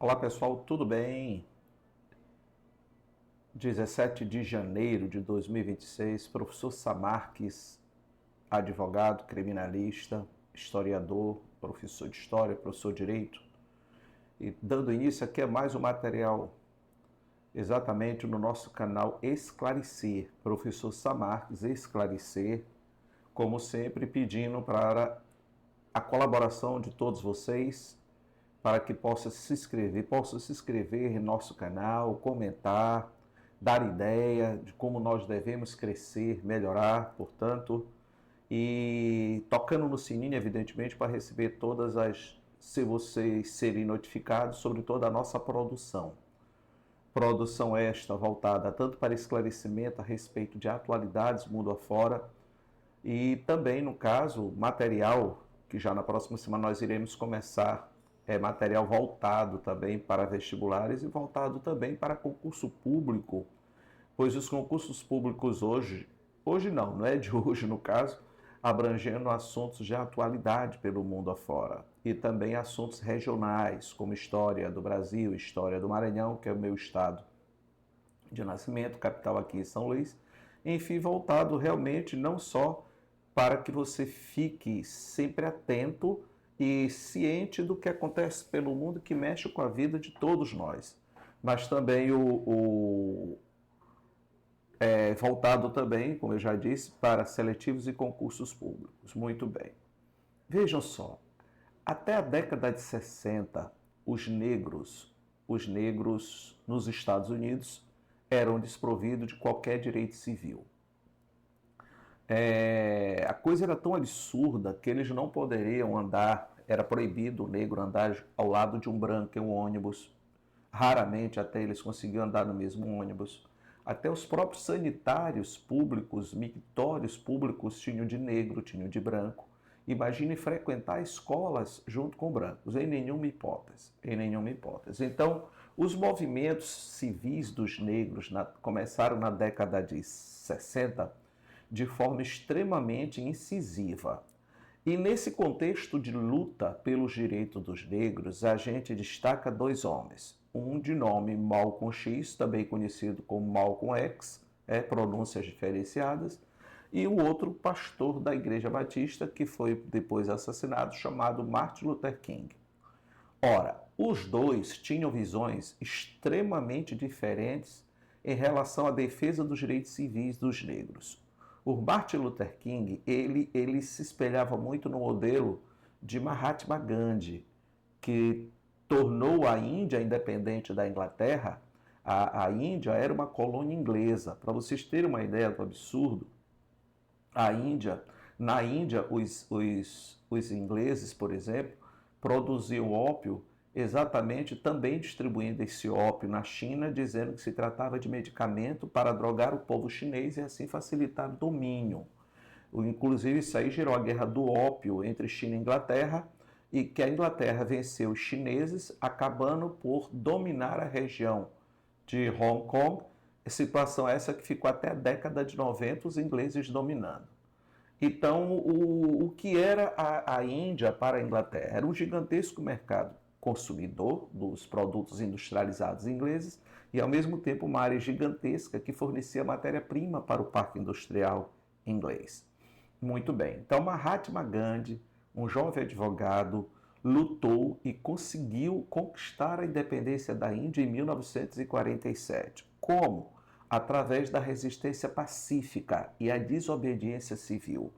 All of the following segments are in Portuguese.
Olá pessoal, tudo bem? 17 de janeiro de 2026, professor Samarques, advogado, criminalista, historiador, professor de história, professor de direito. E dando início aqui a mais um material exatamente no nosso canal Esclarecer, professor Samarques Esclarecer, como sempre pedindo para a colaboração de todos vocês, para que possa se inscrever em nosso canal, comentar, dar ideia de como nós devemos crescer, melhorar, portanto, e tocando no sininho, evidentemente, para receber se vocês serem notificados sobre toda a nossa produção. Produção esta voltada tanto para esclarecimento a respeito de atualidades mundo afora e também, no caso, material, que já na próxima semana nós iremos começar, material voltado também para vestibulares e voltado também para concurso público, pois os concursos públicos hoje não é de hoje no caso, abrangendo assuntos de atualidade pelo mundo afora e também assuntos regionais, como história do Brasil, história do Maranhão, que é o meu estado de nascimento, capital aqui em São Luís, enfim, voltado realmente não só para que você fique sempre atento e ciente do que acontece pelo mundo que mexe com a vida de todos nós, mas também voltado também, como eu já disse, para seletivos e concursos públicos. Muito bem. Vejam só, até a década de 60, os negros nos Estados Unidos eram desprovidos de qualquer direito civil. A coisa era tão absurda que eles não poderiam andar, era proibido o negro andar ao lado de um branco em um ônibus. Raramente até eles conseguiam andar no mesmo ônibus. Até os próprios sanitários públicos, mictórios públicos tinham de negro, tinham de branco. Imagine frequentar escolas junto com brancos, em nenhuma hipótese, em nenhuma hipótese. Então, os movimentos civis dos negros começaram na década de 60 de forma extremamente incisiva. E nesse contexto de luta pelos direitos dos negros, a gente destaca dois homens. Um de nome Malcolm X, também conhecido como Malcolm X, pronúncias diferenciadas, e o outro pastor da Igreja Batista, que foi depois assassinado, chamado Martin Luther King. Ora, os dois tinham visões extremamente diferentes em relação à defesa dos direitos civis dos negros. O Martin Luther King, ele se espelhava muito no modelo de Mahatma Gandhi, que tornou a Índia independente da Inglaterra. A Índia era uma colônia inglesa. Para vocês terem uma ideia do absurdo, na Índia, os ingleses, por exemplo, produziam ópio exatamente também distribuindo esse ópio na China, dizendo que se tratava de medicamento para drogar o povo chinês e assim facilitar o domínio. Inclusive, isso aí gerou a guerra do ópio entre China e Inglaterra, e que a Inglaterra venceu os chineses, acabando por dominar a região de Hong Kong, situação essa que ficou até a década de 90 os ingleses dominando. Então, o que era a Índia para a Inglaterra? Era um gigantesco mercado consumidor dos produtos industrializados ingleses e, ao mesmo tempo, uma área gigantesca que fornecia matéria-prima para o parque industrial inglês. Muito bem. Então, Mahatma Gandhi, um jovem advogado, lutou e conseguiu conquistar a independência da Índia em 1947. Como? Através da resistência pacífica e a desobediência civil.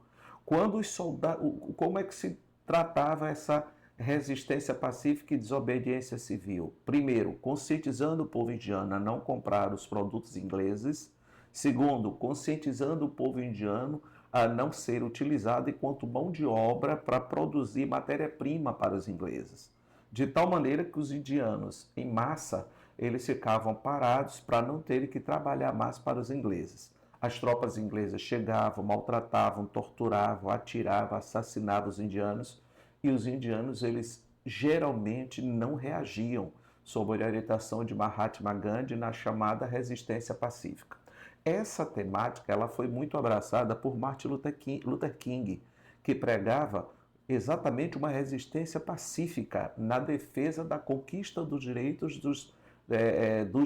Quando os soldados, como é que se tratava essa resistência pacífica e desobediência civil? Primeiro, conscientizando o povo indiano a não comprar os produtos ingleses. Segundo, conscientizando o povo indiano a não ser utilizado enquanto mão de obra para produzir matéria-prima para os ingleses. De tal maneira que os indianos, em massa, eles ficavam parados para não terem que trabalhar mais para os ingleses. As tropas inglesas chegavam, maltratavam, torturavam, atiravam, assassinavam os indianos, e os indianos, eles geralmente não reagiam sob a orientação de Mahatma Gandhi na chamada resistência pacífica. Essa temática ela foi muito abraçada por Martin Luther King, que pregava exatamente uma resistência pacífica na defesa da conquista dos direitos dos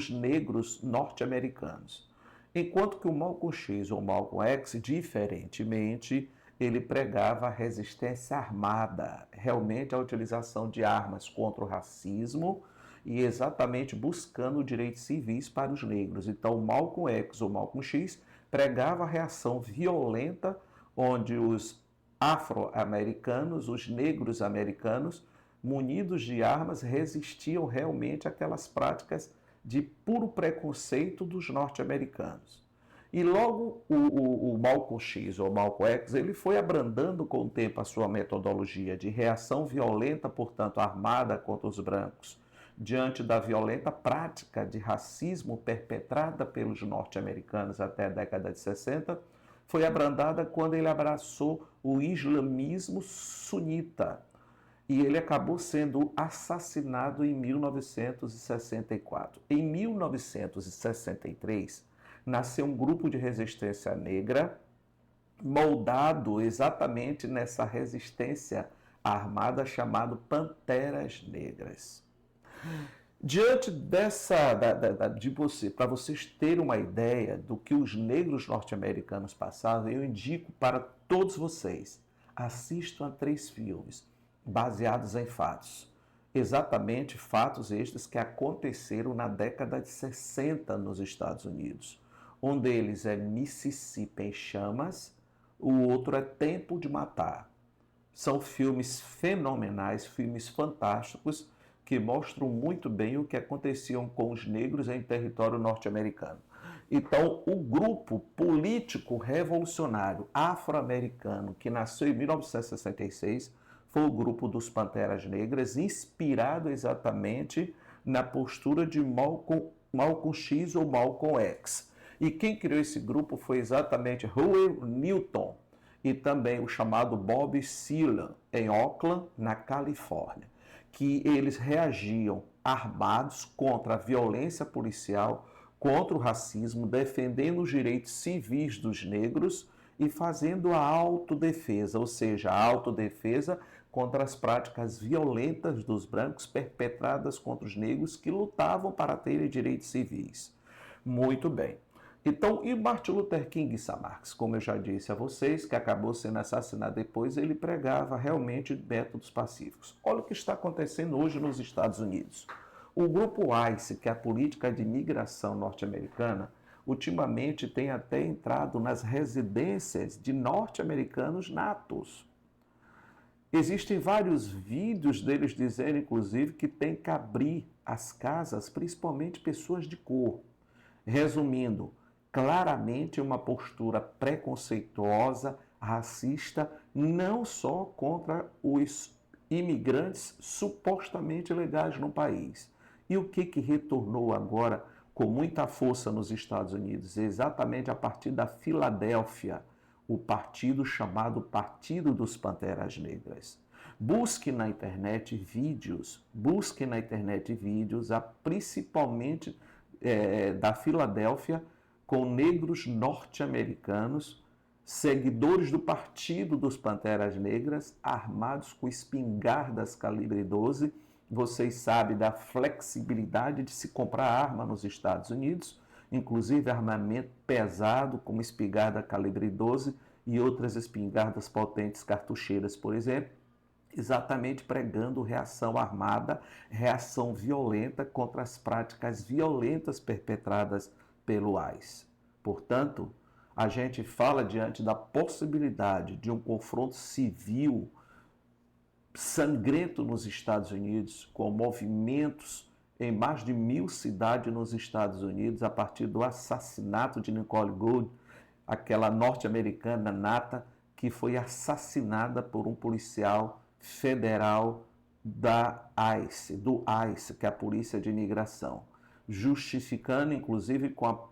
negros norte-americanos. Enquanto que o Malcolm X ou Malcolm X, diferentemente, ele pregava a resistência armada, realmente a utilização de armas contra o racismo e exatamente buscando direitos civis para os negros. Então, Malcolm X ou Malcolm X pregava a reação violenta onde os afro-americanos, os negros americanos, munidos de armas, resistiam realmente àquelas práticas de puro preconceito dos norte-americanos. E logo o Malcolm X ou Malcolm X, ele foi abrandando com o tempo a sua metodologia de reação violenta, portanto armada contra os brancos, diante da violenta prática de racismo perpetrada pelos norte-americanos até a década de 60, foi abrandada quando ele abraçou o islamismo sunita. E ele acabou sendo assassinado em 1964. Em 1963, nasceu um grupo de resistência negra moldado exatamente nessa resistência armada chamado Panteras Negras. Diante de você, para vocês terem uma ideia do que os negros norte-americanos passavam, eu indico para todos vocês, assistam a 3 filmes baseados em fatos. Exatamente fatos estes que aconteceram na década de 60 nos Estados Unidos. Um deles é Mississippi em Chamas, o outro é Tempo de Matar. São filmes fenomenais, filmes fantásticos, que mostram muito bem o que aconteciam com os negros em território norte-americano. Então, o grupo político revolucionário afro-americano que nasceu em 1966 foi o grupo dos Panteras Negras, inspirado exatamente na postura de Malcolm X ou Malcolm X. E quem criou esse grupo foi exatamente Huey Newton e também o chamado Bob Seale, em Oakland, na Califórnia, que eles reagiam armados contra a violência policial, contra o racismo, defendendo os direitos civis dos negros e fazendo a autodefesa, ou seja, a autodefesa contra as práticas violentas dos brancos perpetradas contra os negros que lutavam para terem direitos civis. Muito bem. Então, e Martin Luther King Marx, como eu já disse a vocês, que acabou sendo assassinado depois, ele pregava realmente métodos pacíficos. Olha o que está acontecendo hoje nos Estados Unidos. O grupo ICE, que é a política de imigração norte-americana, ultimamente tem até entrado nas residências de norte-americanos natos. Existem vários vídeos deles dizendo, inclusive, que tem que abrir as casas, principalmente pessoas de cor. Resumindo, claramente uma postura preconceituosa, racista, não só contra os imigrantes supostamente legais no país. E o que retornou agora com muita força nos Estados Unidos? Exatamente a partir da Filadélfia, o partido chamado Partido dos Panteras Negras. Busque na internet vídeos, principalmente da Filadélfia, com negros norte-americanos, seguidores do Partido dos Panteras Negras, armados com espingardas calibre 12. Vocês sabem da flexibilidade de se comprar arma nos Estados Unidos, inclusive armamento pesado, como espingarda calibre 12 e outras espingardas potentes cartucheiras, por exemplo, exatamente pregando reação armada, reação violenta contra as práticas violentas perpetradas pelo ICE. Portanto, a gente fala diante da possibilidade de um confronto civil sangrento nos Estados Unidos, com movimentos em mais de 1000 cidades nos Estados Unidos, a partir do assassinato de Nicole Gould, aquela norte-americana nata que foi assassinada por um policial federal do ICE, que é a Polícia de Imigração, justificando, inclusive, com a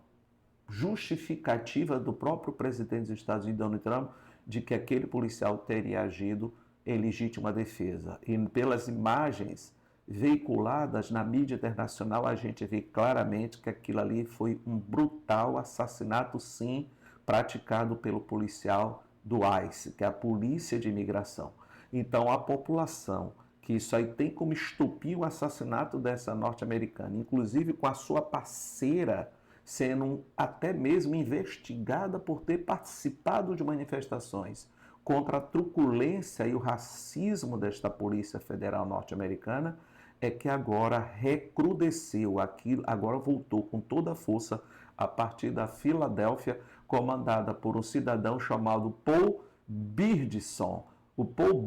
justificativa do próprio presidente dos Estados Unidos, Donald Trump, de que aquele policial teria agido em legítima defesa. E pelas imagens veiculadas na mídia internacional, a gente vê claramente que aquilo ali foi um brutal assassinato, sim, praticado pelo policial do ICE, que é a Polícia de Imigração. Então, a população, que isso aí tem como estupim o assassinato dessa norte-americana, inclusive com a sua parceira sendo até mesmo investigada por ter participado de manifestações contra a truculência e o racismo desta Polícia Federal norte-americana, é que agora recrudesceu, aquilo agora voltou com toda a força a partir da Filadélfia, comandada por um cidadão chamado Paul Birdson. O Paul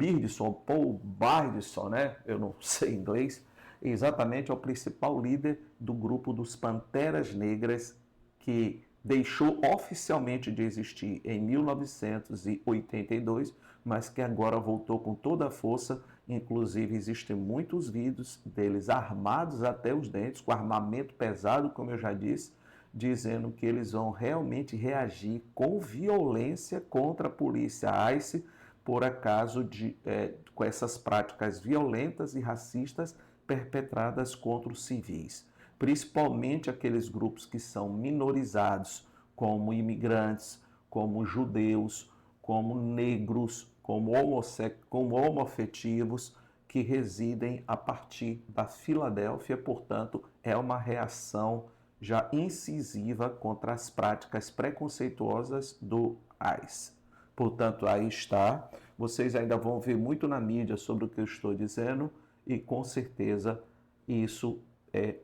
Bardson, né? Eu não sei inglês, exatamente é o principal líder do grupo dos Panteras Negras, que deixou oficialmente de existir em 1982, mas que agora voltou com toda a força. Inclusive, existem muitos vídeos deles armados até os dentes, com armamento pesado, como eu já disse, dizendo que eles vão realmente reagir com violência contra a polícia ICE por acaso com essas práticas violentas e racistas perpetradas contra os civis, principalmente aqueles grupos que são minorizados, como imigrantes, como judeus, como negros, como homoafetivos, que residem a partir da Filadélfia. Portanto, é uma reação já incisiva contra as práticas preconceituosas do ICE. Portanto, aí está. Vocês ainda vão ver muito na mídia sobre o que eu estou dizendo e, com certeza, isso é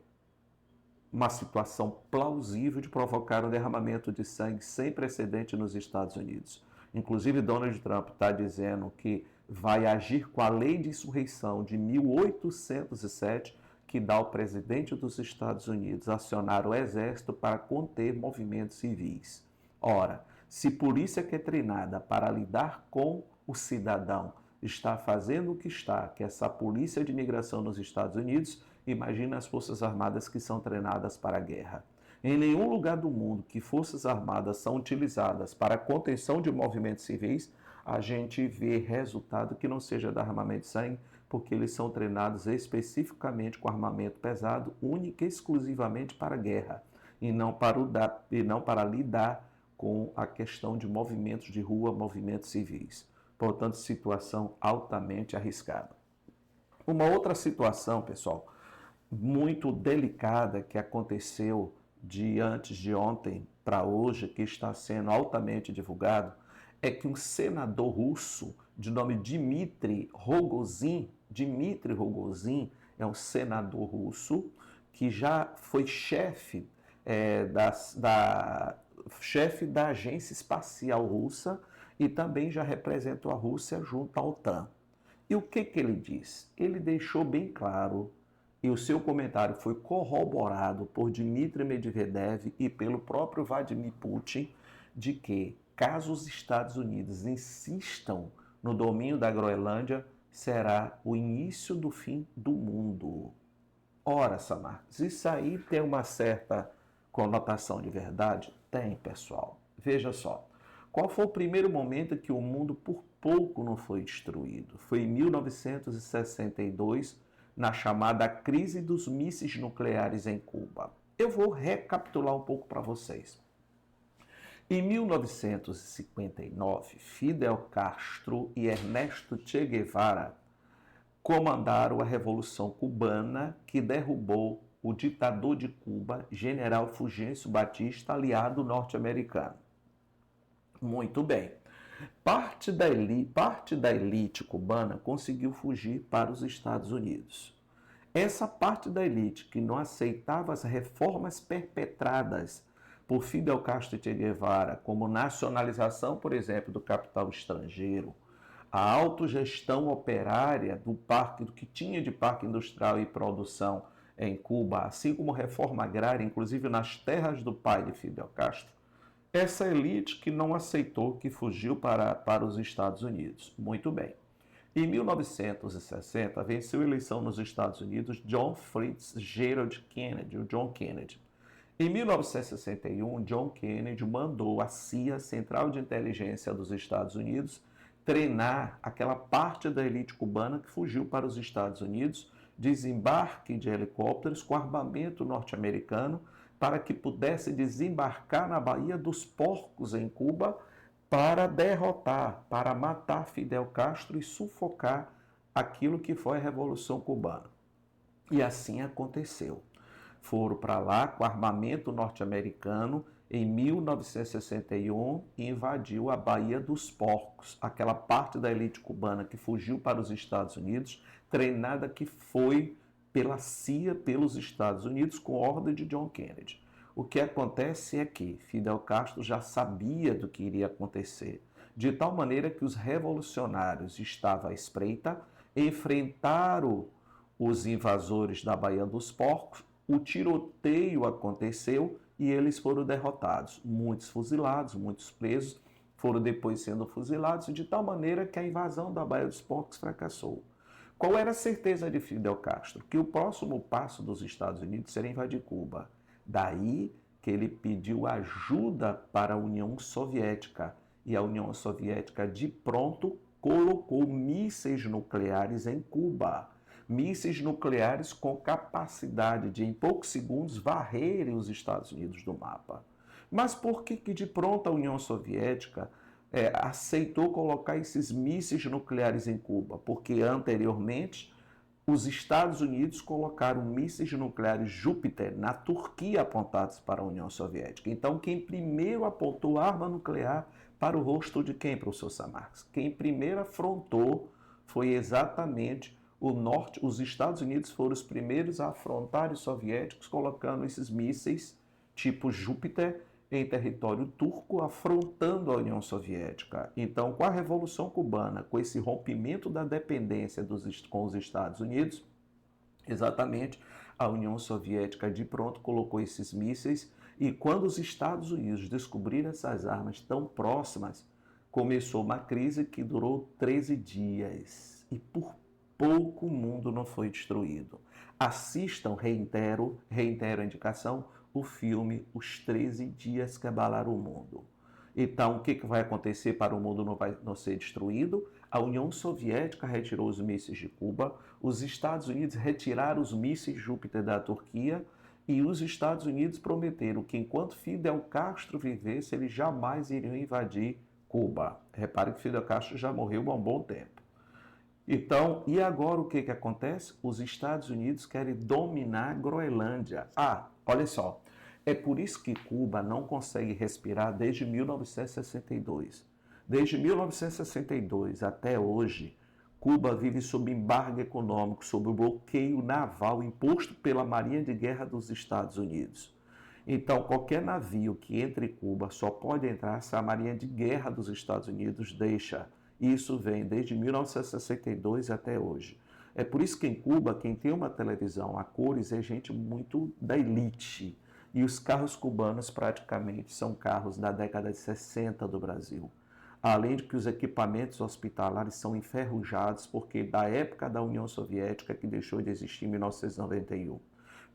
uma situação plausível de provocar um derramamento de sangue sem precedente nos Estados Unidos. Inclusive, Donald Trump está dizendo que vai agir com a lei de insurreição de 1807, que dá ao presidente dos Estados Unidos acionar o exército para conter movimentos civis. Ora, se polícia que é treinada para lidar com o cidadão está fazendo o que está, que é essa polícia de imigração nos Estados Unidos, imagina as Forças Armadas que são treinadas para a guerra. Em nenhum lugar do mundo que Forças Armadas são utilizadas para a contenção de movimentos civis, a gente vê resultado que não seja de armamento de sangue, porque eles são treinados especificamente com armamento pesado, única e exclusivamente para a guerra, e não para lidar com a questão de movimentos de rua, movimentos civis. Portanto, situação altamente arriscada. Uma outra situação, pessoal, muito delicada que aconteceu de antes de ontem para hoje, que está sendo altamente divulgado, é que um senador russo de nome Dmitry Rogozin é um senador russo que já foi chefe chefe da Agência Espacial Russa e também já representou a Rússia junto à OTAN. E o que ele diz? Ele deixou bem claro, e o seu comentário foi corroborado por Dmitry Medvedev e pelo próprio Vladimir Putin, de que, caso os Estados Unidos insistam no domínio da Groenlândia, será o início do fim do mundo. Ora, Samarcos, isso aí tem uma certa conotação de verdade? Tem, pessoal. Veja só. Qual foi o primeiro momento que o mundo por pouco não foi destruído? Foi em 1962, na chamada crise dos mísseis nucleares em Cuba. Eu vou recapitular um pouco para vocês. Em 1959, Fidel Castro e Ernesto Che Guevara comandaram a Revolução Cubana, que derrubou o ditador de Cuba, General Fulgêncio Batista, aliado norte-americano. Muito bem. Parte da elite cubana conseguiu fugir para os Estados Unidos. Essa parte da elite que não aceitava as reformas perpetradas por Fidel Castro e Che Guevara, como nacionalização, por exemplo, do capital estrangeiro, a autogestão operária do que tinha de parque industrial e produção em Cuba, assim como reforma agrária, inclusive nas terras do pai de Fidel Castro, essa elite que não aceitou, que fugiu para os Estados Unidos. Muito bem. Em 1960, venceu a eleição nos Estados Unidos John Fitzgerald Kennedy, o John Kennedy. Em 1961, John Kennedy mandou a CIA, Central de Inteligência dos Estados Unidos, treinar aquela parte da elite cubana que fugiu para os Estados Unidos, desembarque de helicópteros com armamento norte-americano, para que pudesse desembarcar na Baía dos Porcos, em Cuba, para derrotar, para matar Fidel Castro e sufocar aquilo que foi a Revolução Cubana. E assim aconteceu. Foram para lá com armamento norte-americano em 1961 e invadiu a Baía dos Porcos, aquela parte da elite cubana que fugiu para os Estados Unidos, treinada que foi pela CIA, pelos Estados Unidos, com ordem de John Kennedy. O que acontece é que Fidel Castro já sabia do que iria acontecer, de tal maneira que os revolucionários estavam à espreita, enfrentaram os invasores da Baía dos Porcos, o tiroteio aconteceu e eles foram derrotados. Muitos fuzilados, muitos presos foram depois sendo fuzilados, de tal maneira que a invasão da Baía dos Porcos fracassou. Qual era a certeza de Fidel Castro? Que o próximo passo dos Estados Unidos seria invadir Cuba. Daí que ele pediu ajuda para a União Soviética. E a União Soviética, de pronto, colocou mísseis nucleares em Cuba. Mísseis nucleares com capacidade de, em poucos segundos, varrerem os Estados Unidos do mapa. Mas por que de pronto a União Soviética aceitou colocar esses mísseis nucleares em Cuba? Porque anteriormente os Estados Unidos colocaram mísseis nucleares Júpiter na Turquia apontados para a União Soviética. Então, quem primeiro apontou arma nuclear para o rosto de quem, professor Samarques? Quem primeiro afrontou foi exatamente o norte. Os Estados Unidos foram os primeiros a afrontar os soviéticos, colocando esses mísseis tipo Júpiter em território turco, afrontando a União Soviética. Então, com a Revolução Cubana, com esse rompimento da dependência com os Estados Unidos, exatamente a União Soviética de pronto colocou esses mísseis, e quando os Estados Unidos descobriram essas armas tão próximas, começou uma crise que durou 13 dias, e por pouco o mundo não foi destruído. Assistam, reitero a indicação, o filme Os 13 Dias que Abalaram o Mundo. Então, o que vai acontecer para o mundo não ser destruído? A União Soviética retirou os mísseis de Cuba, os Estados Unidos retiraram os mísseis Júpiter da Turquia, e os Estados Unidos prometeram que enquanto Fidel Castro vivesse, eles jamais iriam invadir Cuba. Repare que Fidel Castro já morreu há um bom tempo. Então, e agora o que acontece? Os Estados Unidos querem dominar a Groenlândia. Olha só, é por isso que Cuba não consegue respirar desde 1962. Desde 1962 até hoje, Cuba vive sob embargo econômico, sob o bloqueio naval imposto pela Marinha de Guerra dos Estados Unidos. Então, qualquer navio que entre em Cuba só pode entrar se a Marinha de Guerra dos Estados Unidos deixa. Isso vem desde 1962 até hoje. É por isso que em Cuba, quem tem uma televisão a cores é gente muito da elite. E os carros cubanos praticamente são carros da década de 60 do Brasil. Além de que os equipamentos hospitalares são enferrujados, porque da época da União Soviética, que deixou de existir em 1991.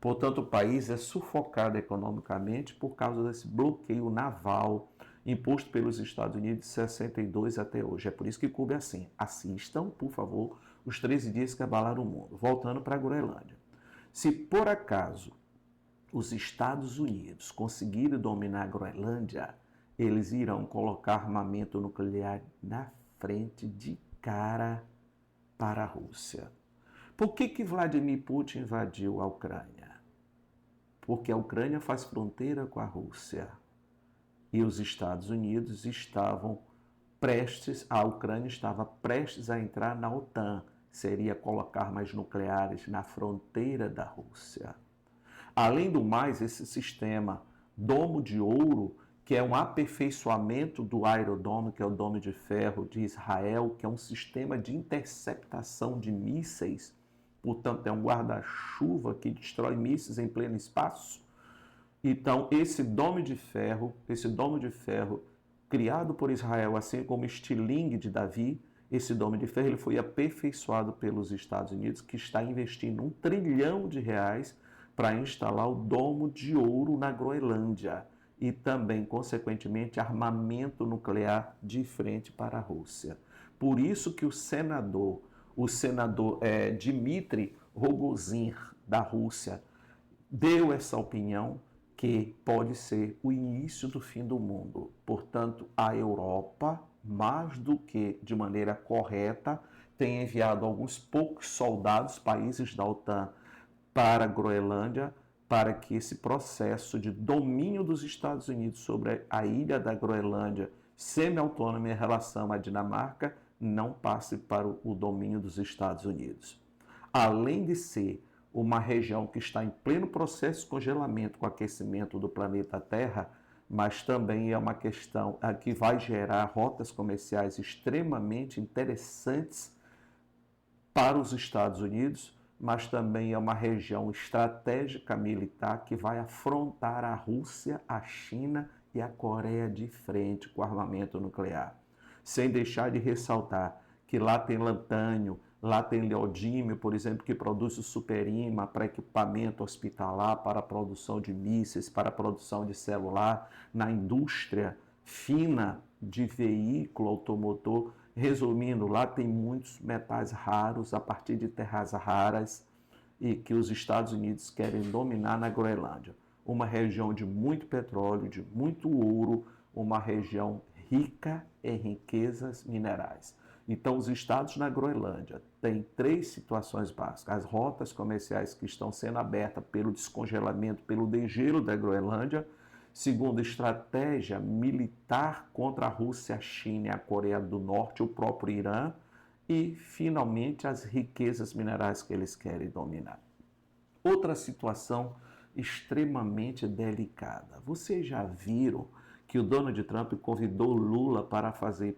Portanto, o país é sufocado economicamente por causa desse bloqueio naval imposto pelos Estados Unidos de 62 até hoje. É por isso que Cuba é assim. Assistam, por favor, Os 13 Dias que Abalaram o Mundo. Voltando para a Groenlândia. Se por acaso os Estados Unidos conseguirem dominar a Groenlândia, eles irão colocar armamento nuclear na frente de cara para a Rússia. Por que Vladimir Putin invadiu a Ucrânia? Porque a Ucrânia faz fronteira com a Rússia. E os Estados Unidos a Ucrânia estava prestes a entrar na OTAN, seria colocar armas nucleares na fronteira da Rússia. Além do mais, esse sistema Domo de Ouro, que é um aperfeiçoamento do Iron Dome, que é o Dome de Ferro de Israel, que é um sistema de interceptação de mísseis, portanto é um guarda-chuva que destrói mísseis em pleno espaço. Então, esse Dome de Ferro, criado por Israel, assim como o estilingue de Davi, esse Dome de Ferro ele foi aperfeiçoado pelos Estados Unidos, que está investindo R$1 trilhão para instalar o Domo de Ouro na Groenlândia e também, consequentemente, armamento nuclear de frente para a Rússia. Por isso que o senador Dmitry Rogozin, da Rússia, deu essa opinião que pode ser o início do fim do mundo. Portanto, a Europa, mais do que de maneira correta, tem enviado alguns poucos soldados, países da OTAN, para a Groenlândia, para que esse processo de domínio dos Estados Unidos sobre a ilha da Groenlândia, semi-autônoma em relação à Dinamarca, não passe para o domínio dos Estados Unidos. Além de ser uma região que está em pleno processo de congelamento com o aquecimento do planeta Terra, mas também é uma questão que vai gerar rotas comerciais extremamente interessantes para os Estados Unidos, mas também é uma região estratégica militar que vai afrontar a Rússia, a China e a Coreia de frente com armamento nuclear. Sem deixar de ressaltar que lá tem lantânio, lá tem neodímio, por exemplo, que produz o superímã para equipamento hospitalar, para a produção de mísseis, para a produção de celular, na indústria fina de veículo automotor. Resumindo, lá tem muitos metais raros a partir de terras raras e que os Estados Unidos querem dominar na Groenlândia. Uma região de muito petróleo, de muito ouro, uma região rica em riquezas minerais. Então, os estados na Groenlândia têm 3 situações básicas. As rotas comerciais que estão sendo abertas pelo descongelamento, pelo degelo da Groenlândia. Segundo, estratégia militar contra a Rússia, a China e a Coreia do Norte, o próprio Irã. E, finalmente, as riquezas minerais que eles querem dominar. Outra situação extremamente delicada. Vocês já viram que o Donald Trump convidou Lula para fazer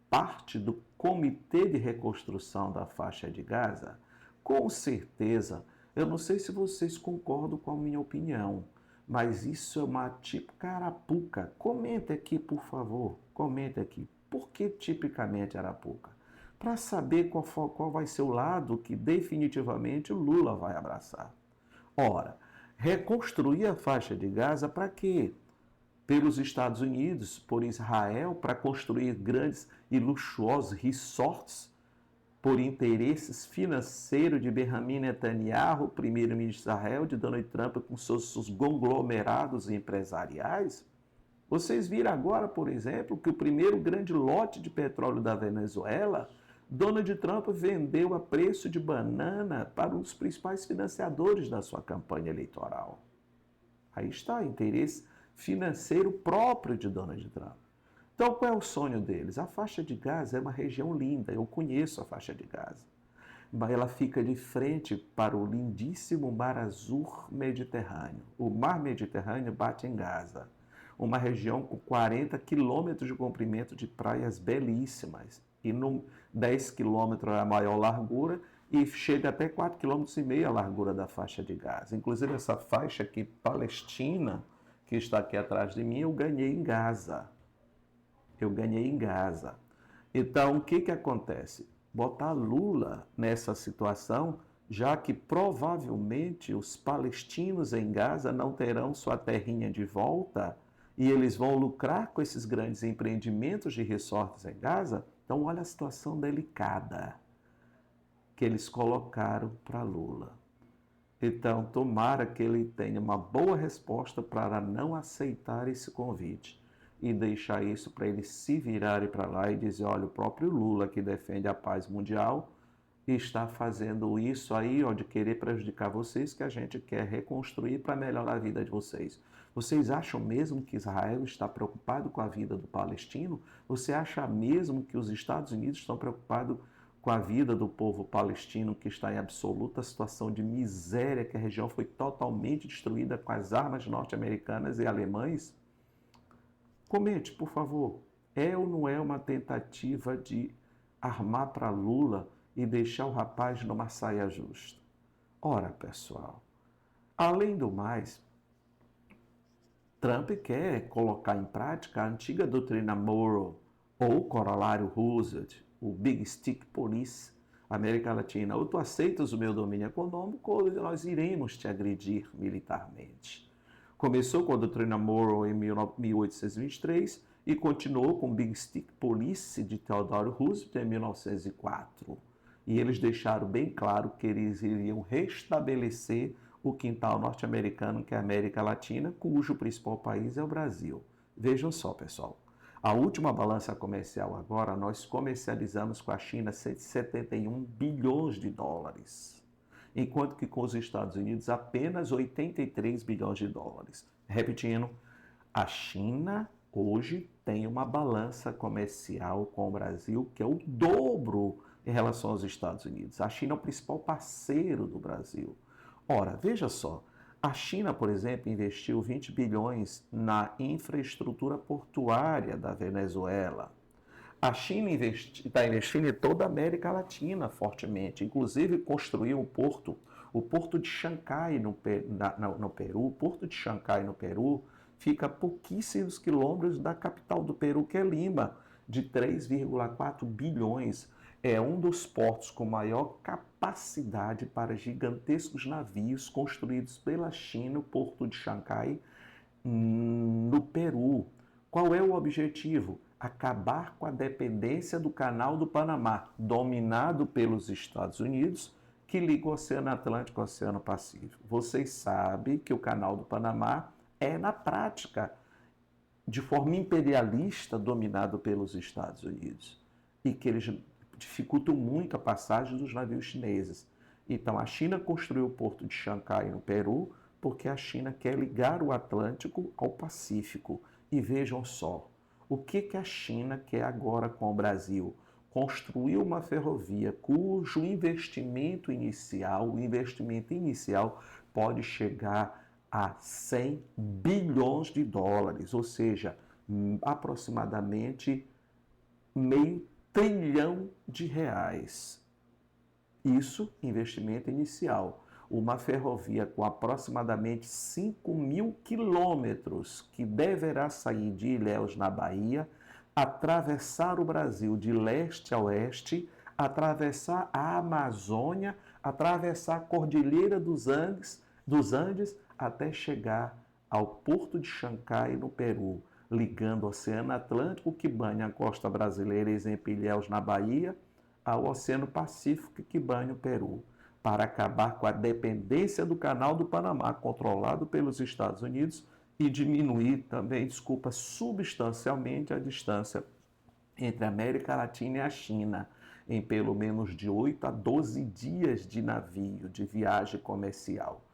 parte do Comitê de Reconstrução da Faixa de Gaza? Com certeza, eu não sei se vocês concordam com a minha opinião, mas isso é uma típica arapuca. Comente aqui, por favor, comente aqui. Por que tipicamente arapuca? Para saber qual vai ser o lado que definitivamente o Lula vai abraçar. Ora, reconstruir a faixa de Gaza para quê? Pelos Estados Unidos, por Israel, para construir grandes e luxuosos resorts, por interesses financeiros de Benjamin Netanyahu, primeiro-ministro de Israel, de Donald Trump, com seus conglomerados empresariais? Vocês viram agora, por exemplo, que o primeiro grande lote de petróleo da Venezuela, Donald Trump vendeu a preço de banana para um dos principais financiadores da sua campanha eleitoral. Aí está, interesse financeiro próprio de Donald Trump. Então, qual é o sonho deles? A faixa de Gaza é uma região linda, eu conheço a faixa de Gaza. Ela fica de frente para o lindíssimo Mar Azul Mediterrâneo. O Mar Mediterrâneo bate em Gaza, uma região com 40 quilômetros de comprimento de praias belíssimas. E 10 quilômetros é a maior largura e chega até 4,5 km a largura da faixa de Gaza. Inclusive, essa faixa aqui, Palestina, que está aqui atrás de mim, eu ganhei em Gaza. Então, o que acontece? Botar Lula nessa situação, já que provavelmente os palestinos em Gaza não terão sua terrinha de volta e eles vão lucrar com esses grandes empreendimentos de resorts em Gaza. Então, olha a situação delicada que eles colocaram para Lula. Então, tomara que ele tenha uma boa resposta para não aceitar esse convite e deixar isso para eles se virarem para lá e dizer, olha, o próprio Lula, que defende a paz mundial, está fazendo isso aí, de querer prejudicar vocês, que a gente quer reconstruir para melhorar a vida de vocês. Vocês acham mesmo que Israel está preocupado com a vida do palestino? Você acha mesmo que os Estados Unidos estão preocupados com a vida do povo palestino, que está em absoluta situação de miséria, que a região foi totalmente destruída com as armas norte-americanas e alemães? Comente, por favor. É ou não é uma tentativa de armar para Lula e deixar o rapaz numa saia justa? Ora, pessoal, além do mais, Trump quer colocar em prática a antiga doutrina Monroe, ou corolário Roosevelt, o Big Stick Policy, América Latina. Ou tu aceitas o meu domínio econômico, ou nós iremos te agredir militarmente. Começou com a doutrina Monroe em 1823 e continuou com o Big Stick Policy de Theodore Roosevelt em 1904. E eles deixaram bem claro que eles iriam restabelecer o quintal norte-americano, que é a América Latina, cujo principal país é o Brasil. Vejam só, pessoal. A última balança comercial agora, nós comercializamos com a China 171 bilhões de dólares, enquanto que com os Estados Unidos apenas 83 bilhões de dólares. Repetindo, a China hoje tem uma balança comercial com o Brasil que é o dobro em relação aos Estados Unidos. A China é o principal parceiro do Brasil. Ora, veja só, a China, por exemplo, investiu 20 bilhões na infraestrutura portuária da Venezuela. A China está investindo em toda a América Latina fortemente, inclusive construiu o porto de Xangai no Peru. O porto de Xangai no Peru fica a pouquíssimos quilômetros da capital do Peru, que é Lima, de 3,4 bilhões. É um dos portos com maior capacidade para gigantescos navios construídos pela China, o porto de Xangai, no Peru. Qual é o objetivo? Acabar com a dependência do Canal do Panamá, dominado pelos Estados Unidos, que liga o Oceano Atlântico ao Oceano Pacífico. Vocês sabem que o Canal do Panamá é, na prática, de forma imperialista, dominado pelos Estados Unidos e que eles dificultam muito a passagem dos navios chineses. Então, a China construiu o porto de Xangai, no Peru, porque a China quer ligar o Atlântico ao Pacífico. E vejam só, o que a China quer agora com o Brasil? Construir uma ferrovia cujo investimento inicial, pode chegar a 100 bilhões de dólares, ou seja, aproximadamente meio trilhão de reais. Isso, investimento inicial. Uma ferrovia com aproximadamente 5 mil quilômetros, que deverá sair de Ilhéus, na Bahia, atravessar o Brasil de leste a oeste, atravessar a Amazônia, atravessar a Cordilheira dos Andes, até chegar ao Porto de Xangai, no Peru, ligando o Oceano Atlântico, que banha a costa brasileira, exemplo, Ilhéus, na Bahia, ao Oceano Pacífico, que banha o Peru, para acabar com a dependência do Canal do Panamá, controlado pelos Estados Unidos, e diminuir também, substancialmente a distância entre a América Latina e a China, em pelo menos de 8 a 12 dias de navio, de viagem comercial.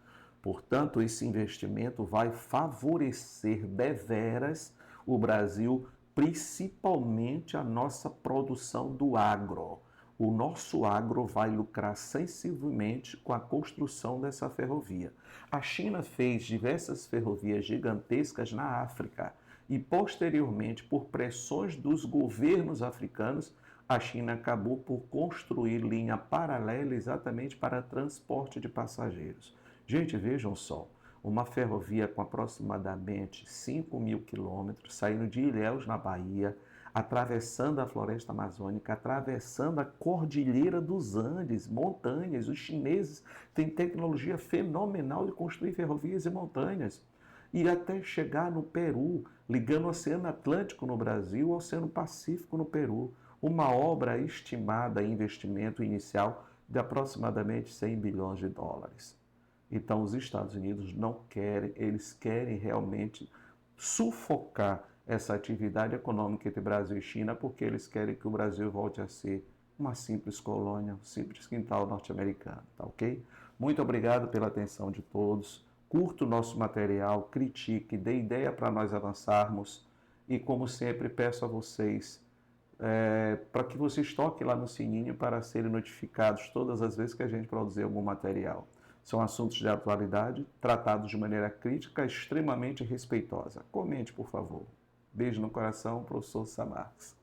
Portanto, esse investimento vai favorecer deveras o Brasil, principalmente a nossa produção do agro. O nosso agro vai lucrar sensivelmente com a construção dessa ferrovia. A China fez diversas ferrovias gigantescas na África e, posteriormente, por pressões dos governos africanos, a China acabou por construir linha paralela exatamente para transporte de passageiros. Gente, vejam só, uma ferrovia com aproximadamente 5 mil quilômetros, saindo de Ilhéus, na Bahia, atravessando a floresta amazônica, atravessando a Cordilheira dos Andes, montanhas. Os chineses têm tecnologia fenomenal de construir ferrovias e montanhas. E até chegar no Peru, ligando o Oceano Atlântico no Brasil ao Oceano Pacífico no Peru. Uma obra estimada em investimento inicial de aproximadamente 100 bilhões de dólares. Então, os Estados Unidos não querem, eles querem realmente sufocar essa atividade econômica entre Brasil e China, porque eles querem que o Brasil volte a ser uma simples colônia, um simples quintal norte-americano, tá ok? Muito obrigado pela atenção de todos. Curta o nosso material, critique, dê ideia para nós avançarmos e, como sempre, peço a vocês para que vocês toquem lá no sininho para serem notificados todas as vezes que a gente produzir algum material. São assuntos de atualidade, tratados de maneira crítica, extremamente respeitosa. Comente, por favor. Beijo no coração, professor Samarques.